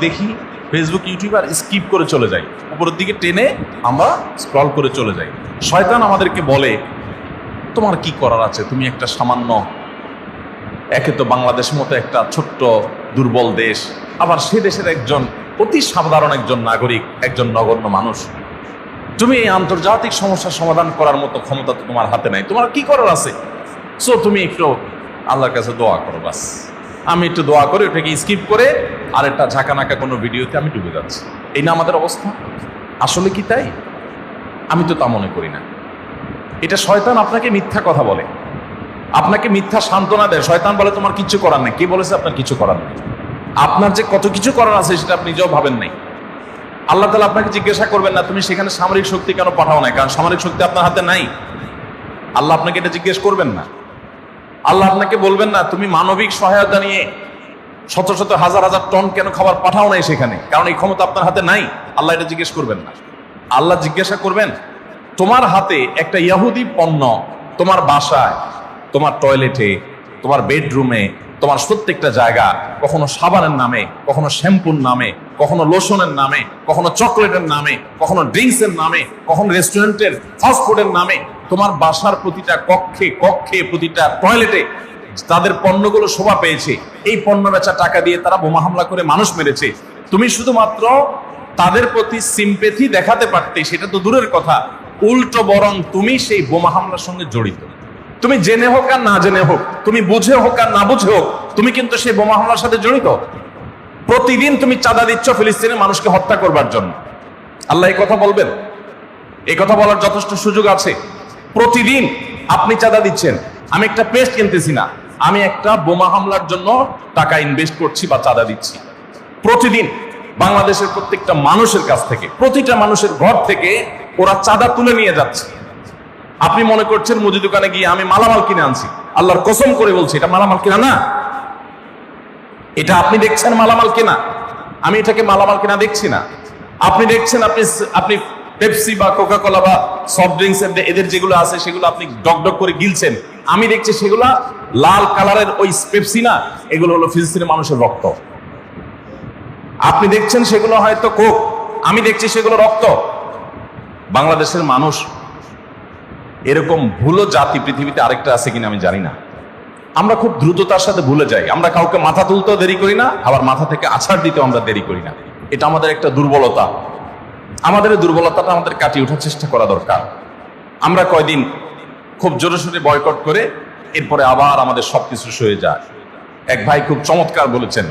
দেখি Facebook YouTube আর skip করে চলে যাই, উপরের দিকে টেনে আমরা স্ক্রল করে চলে যাই। শয়তান আমাদেরকে বলে তোমার কি করার আছে, তুমি একটা সামান্য, একে তো বাংলাদেশের মতো একটা ছোট্ট দুর্বল দেশ, আবার সে দেশের একজন অতি সাধারণ একজন নাগরিক, একজন নগণ্য মানুষ, তুমি এই আন্তর্জাতিক সমস্যার সমাধান করার মতো ক্ষমতা তো তোমার হাতে নাই, তোমার কি করার আছে? সো তুমি একটু আল্লাহর কাছে দোয়া করো, বাস। আমি একটু দোয়া করে ওটাকে স্কিপ করে আর একটা ঝাঁকানাকা কোনো ভিডিওতে আমি ডুবে যাচ্ছি। এই না আমাদের অবস্থা? আসলে কি তাই? আমি তো তা মনে করি না। এটা শয়তান আপনাকে মিথ্যা কথা বলে, আপনাকে মিথ্যা সান্ত্বনা দেয়। শয়তান বলে তোমার কিচ্ছু করার নেই। কে বলেছে আপনার কিছু করার নেই? আপনার যে কত কিছু করার আছে সেটা আপনি নিজেও ভাবেন নাই। আল্লাহ তাআলা আপনাকে জিজ্ঞাসা করবেন না তুমি সেখানে সামরিক শক্তি কেন পাঠাও না, কারণ সামরিক শক্তি আপনার হাতে নাই। আল্লাহ আপনাকে এটা জিজ্ঞেস করবেন না। আল্লাহ আপনাকে বলবেন না তুমি মানবিক সহায়তা নিয়ে শত শত হাজার হাজার টন কেন খাবার পাঠাও নাই সেখানে, কারণ এই ক্ষমতা আপনার হাতে নাই। আল্লাহ এটা জিজ্ঞেস করবেন না। আল্লাহ জিজ্ঞাসা করবেন তোমার হাতে একটা ইহুদি পণ্য তোমার বাসায়, তোমার টয়লেটে, তোমার বেডরুমে, তোমার প্রত্যেকটা জায়গা, কখনো সাবানের নামে, কখনো শ্যাম্পুর নামে, কখনো লোশনের নামে, কখনো চকলেটের নামে, কখনো ড্রিঙ্কসের নামে, কখনো রেস্টুরেন্টের ফাস্ট ফুডের নামে, তোমার বাসার প্রতিটা কক্ষে কক্ষে প্রতিটা টয়লেটে তাদের পণ্যগুলো শোভা পেয়েছে। এই পণ্য বেচা টাকা দিয়ে তারা বোমা হামলা করে মানুষ মেরেছে। তুমি শুধুমাত্র তাদের প্রতি সিম্পেথি দেখাতে পারতে, সেটা তো দূরের কথা, উল্টো বরং তুমি সেই বোমা হামলার সঙ্গে জড়িত। তুমি জেনে হোক আর না জেনে হোক, তুমি বুঝে হোক আর না বুঝে হোক, তুমি কিন্তু সেই বোমা হামলার সাথে জড়িত। প্রতিদিন তুমি চাঁদা দিচ্ছ ফিলিস্তিনের মানুষকে হত্যা করবার জন্য। আল্লাহ এই কথা বলবেন? এই কথা বলার যথেষ্ট সুযোগ আছে। প্রতিদিন আপনি চাঁদা দিচ্ছেন। আমি একটা পেস্ট কিনতেছি না, আমি একটা বোমা হামলার জন্য টাকা ইনভেস্ট করছি বা চাঁদা দিচ্ছি। প্রতিদিন বাংলাদেশের প্রত্যেকটা মানুষের কাছ থেকে, প্রতিটা মানুষের ঘর থেকে ওরা চাঁদা তুলে নিয়ে যাচ্ছে। আপনি মনে করছেন মুদি দোকানে গিয়ে আমি মালামাল কিনে আনছি। আল্লাহর কসম করে বলছি এটা মালামাল কিনা না। এটা আপনি দেখছেন মালামাল কিনা, আমি এটাকে মালামাল কিনা দেখছি না। আপনি দেখছেন আপনি পেপসি বা কোকা কোলা বা সফট ড্রিঙ্কস এদের যেগুলো আছে সেগুলো আপনি ডক করে গিলছেন। আমি দেখছি সেগুলা লাল কালারের ওই পেপসি না, এগুলো হলো ফিলিস্তিনের মানুষের রক্ত। আপনি দেখছেন সেগুলো হয়তো কোক, আমি দেখছি সেগুলো রক্ত। বাংলাদেশের মানুষ এরকম ভুলো জাতি পৃথিবীতে আরেকটা আছে কিনা আমি জানি না। আমরা খুব দ্রুততার সাথে ভুলে যাই। আমরা কাউকে মাথা তুলতেও দেরি করি না, আবার মাথা থেকে আছাড় দিতেও আমরা দেরি করি না। এটা আমাদের একটা দুর্বলতা। আমাদের এই দুর্বলতাটা আমাদের কাটিয়ে ওঠার চেষ্টা করা দরকার। আমরা কয়দিন খুব জোরে সোরে বয়কট করে এরপরে আবার আমাদের সবকিছু সয়ে যায়। এক ভাই খুব চমৎকার বলেছেন,